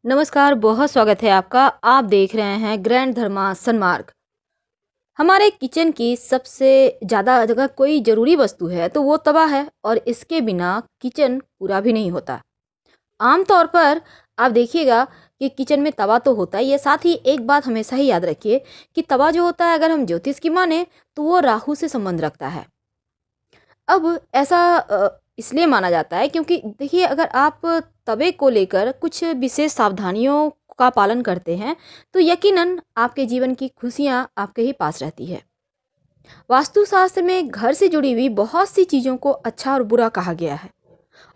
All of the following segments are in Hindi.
नमस्कार, बहुत स्वागत है आपका। आप देख रहे हैं ग्रैंड धर्मा सनमार्ग। हमारे किचन की सबसे ज़्यादा अगर कोई ज़रूरी वस्तु है तो वो तवा है और इसके बिना किचन पूरा भी नहीं होता। आम तौर पर आप देखिएगा कि किचन में तवा तो होता ही है, साथ ही एक बात हमेशा ही याद रखिए कि तवा जो होता है, अगर हम ज्योतिष की माने तो वो राहु से संबंध रखता है। अब ऐसा इसलिए माना जाता है क्योंकि देखिए, अगर आप तवे को लेकर कुछ विशेष सावधानियों का पालन करते हैं तो यकीनन आपके जीवन की खुशियां आपके ही पास रहती है। वास्तुशास्त्र में घर से जुड़ी हुई बहुत सी चीज़ों को अच्छा और बुरा कहा गया है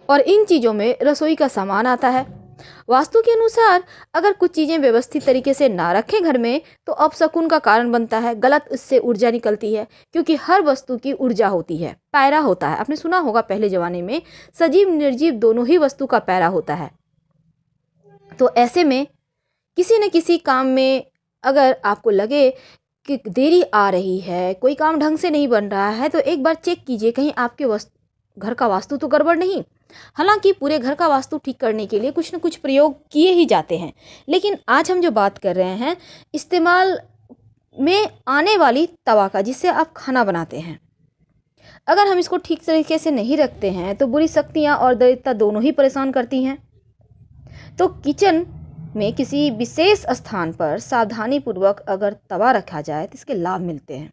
और इन चीज़ों में रसोई का सामान आता है। वास्तु के अनुसार अगर कुछ चीज़ें व्यवस्थित तरीके से ना रखें घर में तो अपशकुन का कारण बनता है, गलत उससे ऊर्जा निकलती है, क्योंकि हर वस्तु की ऊर्जा होती है, पैरा होता है। आपने सुना होगा पहले ज़माने में सजीव निर्जीव दोनों ही वस्तु का पैरा होता है। तो ऐसे में किसी न किसी काम में अगर आपको लगे कि देरी आ रही है, कोई काम ढंग से नहीं बन रहा है, तो एक बार चेक कीजिए कहीं आपके घर का वास्तु तो गड़बड़ नहीं। हालांकि पूरे घर का वास्तु ठीक करने के लिए कुछ न कुछ प्रयोग किए ही जाते हैं, लेकिन आज हम जो बात कर रहे हैं इस्तेमाल में आने वाली तवा का, जिससे आप खाना बनाते हैं। अगर हम इसको ठीक तरीके से नहीं रखते हैं तो बुरी शक्तियाँ और दैत्यता दोनों ही परेशान करती हैं। तो किचन में किसी विशेष स्थान पर सावधानी पूर्वक अगर तवा रखा जाए तो इसके लाभ मिलते हैं।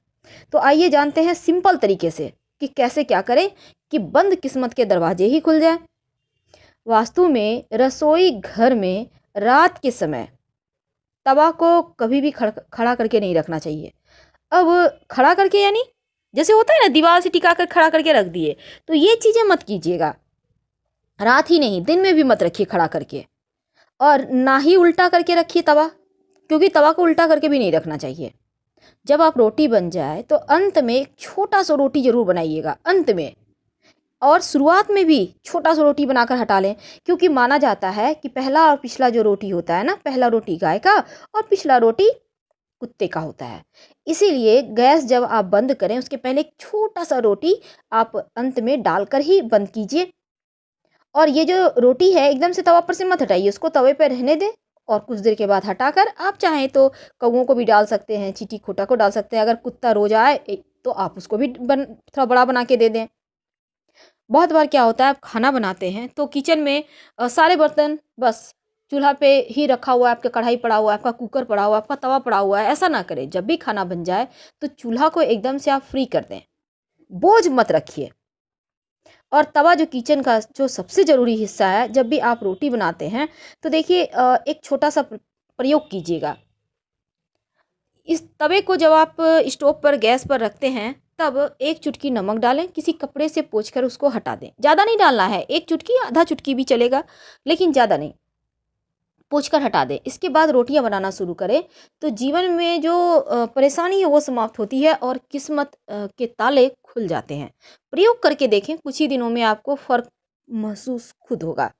तो आइए जानते हैं सिंपल तरीके से कि कैसे क्या करें कि बंद किस्मत के दरवाजे ही खुल जाएं। वास्तु में रसोई घर में रात के समय तवा को कभी भी खड़ा करके नहीं रखना चाहिए। अब खड़ा करके यानी जैसे होता है ना, दीवार से टिका कर खड़ा करके रख दिए, तो ये चीज़ें मत कीजिएगा। रात ही नहीं, दिन में भी मत रखिए खड़ा करके। और ना ही उल्टा करके रखिए तवा, क्योंकि तवा को उल्टा करके भी नहीं रखना चाहिए। जब आप रोटी बन जाए तो अंत में एक छोटा सा रोटी जरूर बनाइएगा अंत में, और शुरुआत में भी छोटा सा रोटी बनाकर हटा लें, क्योंकि माना जाता है कि पहला और पिछला जो रोटी होता है ना, पहला रोटी गाय का और पिछला रोटी कुत्ते का होता है। इसीलिए गैस जब आप बंद करें उसके पहले एक छोटा सा रोटी आप अंत में डालकर ही बंद कीजिए। और ये जो रोटी है एकदम से तवा पर से मत हटाइए, उसको तवे पर रहने दें और कुछ देर के बाद हटाकर आप चाहें तो कौवों को भी डाल सकते हैं, चींटी खोटा को डाल सकते हैं। अगर कुत्ता रोज आए तो आप उसको भी थोड़ा बड़ा बना के दे दें। बहुत बार क्या होता है, आप खाना बनाते हैं तो किचन में सारे बर्तन बस चूल्हा पे ही रखा हुआ है, आपका कढ़ाई पड़ा हुआ है, आपका कुकर पड़ा हुआ है, आपका तवा पड़ा हुआ है। ऐसा ना करें। जब भी खाना बन जाए तो चूल्हा को एकदम से आप फ्री कर दें, बोझ मत रखिए। और तवा जो किचन का जो सबसे ज़रूरी हिस्सा है, जब भी आप रोटी बनाते हैं तो देखिए एक छोटा सा प्रयोग कीजिएगा। इस तवे को जब आप स्टोव पर गैस पर रखते हैं तब एक चुटकी नमक डालें, किसी कपड़े से पोंछकर उसको हटा दें। ज़्यादा नहीं डालना है, एक चुटकी आधा चुटकी भी चलेगा, लेकिन ज़्यादा नहीं। पोंछकर हटा दें। इसके बाद रोटियां बनाना शुरू करें तो जीवन में जो परेशानी है वो समाप्त होती है और किस्मत के ताले खुल जाते हैं। प्रयोग करके देखें, कुछ ही दिनों में आपको फ़र्क महसूस खुद होगा।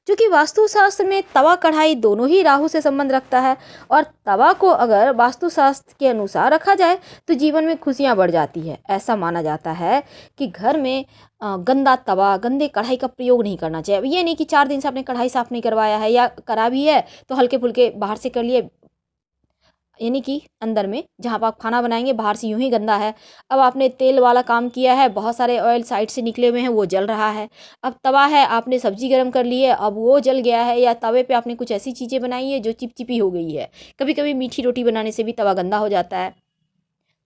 क्योंकि वास्तुशास्त्र में तवा कढ़ाई दोनों ही राहु से संबंध रखता है, और तवा को अगर वास्तुशास्त्र के अनुसार रखा जाए तो जीवन में खुशियां बढ़ जाती है। ऐसा माना जाता है कि घर में गंदा तवा, गंदे कढ़ाई का प्रयोग नहीं करना चाहिए। अब ये नहीं कि 4 दिन से आपने कढ़ाई साफ नहीं करवाया है, या करा भी है तो हल्के फुल्के बाहर से कर लिए, यानी कि अंदर में जहाँ पर आप खाना बनाएंगे बाहर से यूं ही गंदा है। अब आपने तेल वाला काम किया है, बहुत सारे ऑयल साइड से निकले हुए हैं, वो जल रहा है। अब तवा है, आपने सब्जी गर्म कर ली है, अब वो जल गया है, या तवे पे आपने कुछ ऐसी चीज़ें बनाई है जो चिपचिपी हो गई है। कभी कभी मीठी रोटी बनाने से भी तवा गंदा हो जाता है।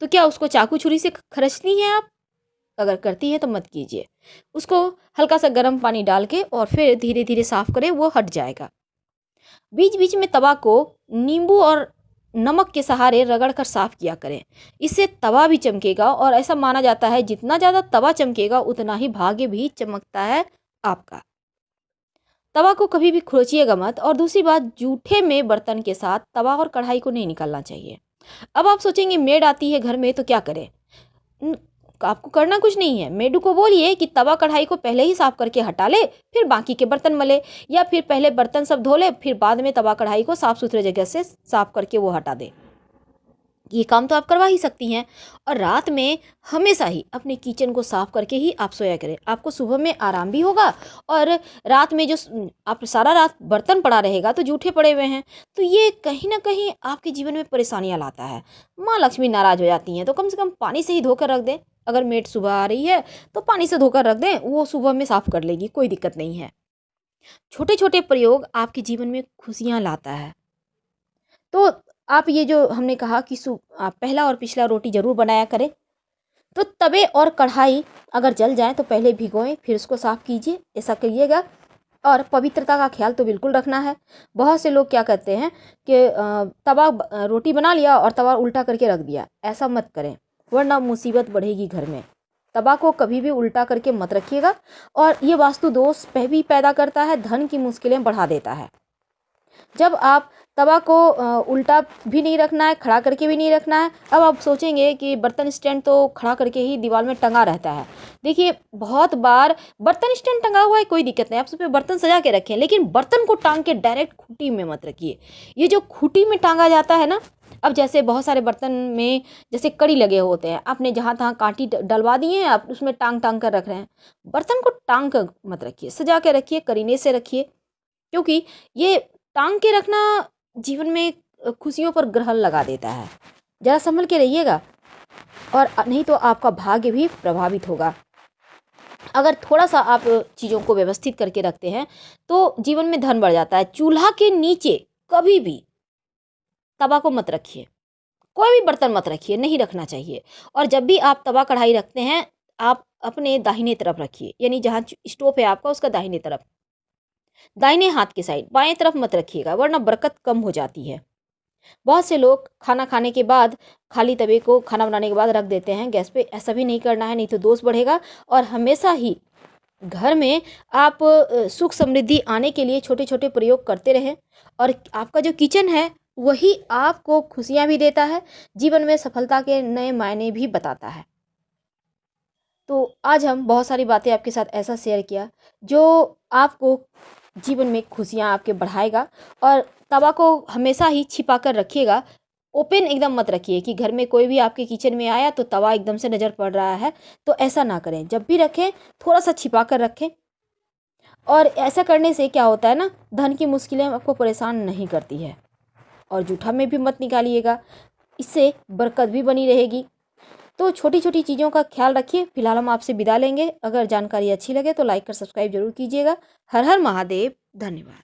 तो क्या उसको चाकू छुरी से खरचती हैं आप? अगर करती है तो मत कीजिए। उसको हल्का सा गर्म पानी डाल के और फिर धीरे धीरे साफ करें, वो हट जाएगा। बीच बीच में तवा को नींबू और नमक के सहारे रगड़ कर साफ किया करें। इससे तवा भी चमकेगा, और ऐसा माना जाता है जितना ज़्यादा तवा चमकेगा उतना ही भाग्य भी चमकता है आपका। तवा को कभी भी खुरचिएगा मत। और दूसरी बात, जूठे में बर्तन के साथ तवा और कढ़ाई को नहीं निकालना चाहिए। अब आप सोचेंगे मेड आती है घर में तो क्या करें? न- आपको करना कुछ नहीं है। मेडू को बोलिए कि तवा कढ़ाई को पहले ही साफ करके हटा ले, फिर बाकी के बर्तन मले, या फिर पहले बर्तन सब धो ले, फिर बाद में तवा कढ़ाई को साफ सुथरे जगह से साफ करके वो हटा दे। ये काम तो आप करवा ही सकती हैं। और रात में हमेशा ही अपने किचन को साफ करके ही आप सोया करें, आपको सुबह में आराम भी होगा। और रात में जो आप सारा रात बर्तन पड़ा रहेगा तो जूठे पड़े हुए हैं, तो ये कहीं ना कहीं आपके जीवन में परेशानियां लाता है। माँ लक्ष्मी नाराज हो जाती हैं, तो कम से कम पानी से ही धोकर रख दें। अगर मेड सुबह आ रही है तो पानी से धोकर रख दें, वो सुबह में साफ कर लेगी, कोई दिक्कत नहीं है। छोटे छोटे प्रयोग आपके जीवन में खुशियां लाता है। तो आप ये जो हमने कहा कि आप पहला और पिछला रोटी ज़रूर बनाया करें। तो तवे और कढ़ाई अगर जल जाए तो पहले भिगोएं, फिर उसको साफ़ कीजिए, ऐसा करिएगा। और पवित्रता का ख्याल तो बिल्कुल रखना है। बहुत से लोग क्या करते हैं कि रोटी बना लिया और तवा उल्टा करके रख दिया, ऐसा मत करें, वरना मुसीबत बढ़ेगी घर में। तवा को कभी भी उल्टा करके मत रखिएगा, और ये वास्तु दोष भी पैदा करता है, धन की मुश्किलें बढ़ा देता है। जब आप तवा को उल्टा भी नहीं रखना है, खड़ा करके भी नहीं रखना है। अब आप सोचेंगे कि बर्तन स्टैंड तो खड़ा करके ही दीवार में टंगा रहता है। देखिए, बहुत बार बर्तन स्टैंड टंगा हुआ है, कोई दिक्कत नहीं, आप उस पर बर्तन सजा के रखें, लेकिन बर्तन को टांग के डायरेक्ट खूंटी में मत रखिए। ये जो खूंटी में टांगा जाता है ना, अब जैसे बहुत सारे बर्तन में जैसे कड़ी लगे होते हैं, आपने जहाँ तहाँ कांटी डलवा दिए हैं, आप उसमें टांग टांग कर रख रहे हैं। बर्तन को टांग कर मत रखिए, सजा के रखिए, करीने से रखिए, क्योंकि ये टांग के रखना जीवन में खुशियों पर ग्रहण लगा देता है। ज़रा संभल के रहिएगा, और नहीं तो आपका भाग्य भी प्रभावित होगा। अगर थोड़ा सा आप चीज़ों को व्यवस्थित करके रखते हैं तो जीवन में धन बढ़ जाता है। चूल्हा के नीचे कभी भी तवा को मत रखिए, कोई भी बर्तन मत रखिए, नहीं रखना चाहिए। और जब भी आप तवा कढ़ाई रखते हैं, आप अपने दाहिने तरफ रखिए, यानी जहाँ स्टोव है आपका उसका दाहिने तरफ, दाहिने हाथ की साइड, बाएं तरफ मत रखिएगा, वरना बरकत कम हो जाती है। बहुत से लोग खाना खाने के बाद खाली तवे को खाना बनाने के बाद रख देते हैं गैस पे, ऐसा भी नहीं करना है, नहीं तो दोष बढ़ेगा। और हमेशा ही घर में आप सुख समृद्धि आने के लिए छोटे छोटे प्रयोग करते रहें, और आपका जो किचन है वही आपको खुशियाँ भी देता है, जीवन में सफलता के नए मायने भी बताता है। तो आज हम बहुत सारी बातें आपके साथ ऐसा शेयर किया जो आपको जीवन में खुशियाँ आपके बढ़ाएगा। और तवा को हमेशा ही छिपा कर रखिएगा, ओपन एकदम मत रखिए कि घर में कोई भी आपके किचन में आया तो तवा एकदम से नज़र पड़ रहा है, तो ऐसा ना करें। जब भी रखें थोड़ा सा छिपा कर रखें। और ऐसा करने से क्या होता है ना, धन की मुश्किलें आपको परेशान नहीं करती है। और जूठा में भी मत निकालिएगा, इससे बरकत भी बनी रहेगी। तो छोटी छोटी चीज़ों का ख्याल रखिए। फिलहाल हम आपसे विदा लेंगे। अगर जानकारी अच्छी लगे तो लाइक कर सब्सक्राइब जरूर कीजिएगा। हर हर महादेव, धन्यवाद।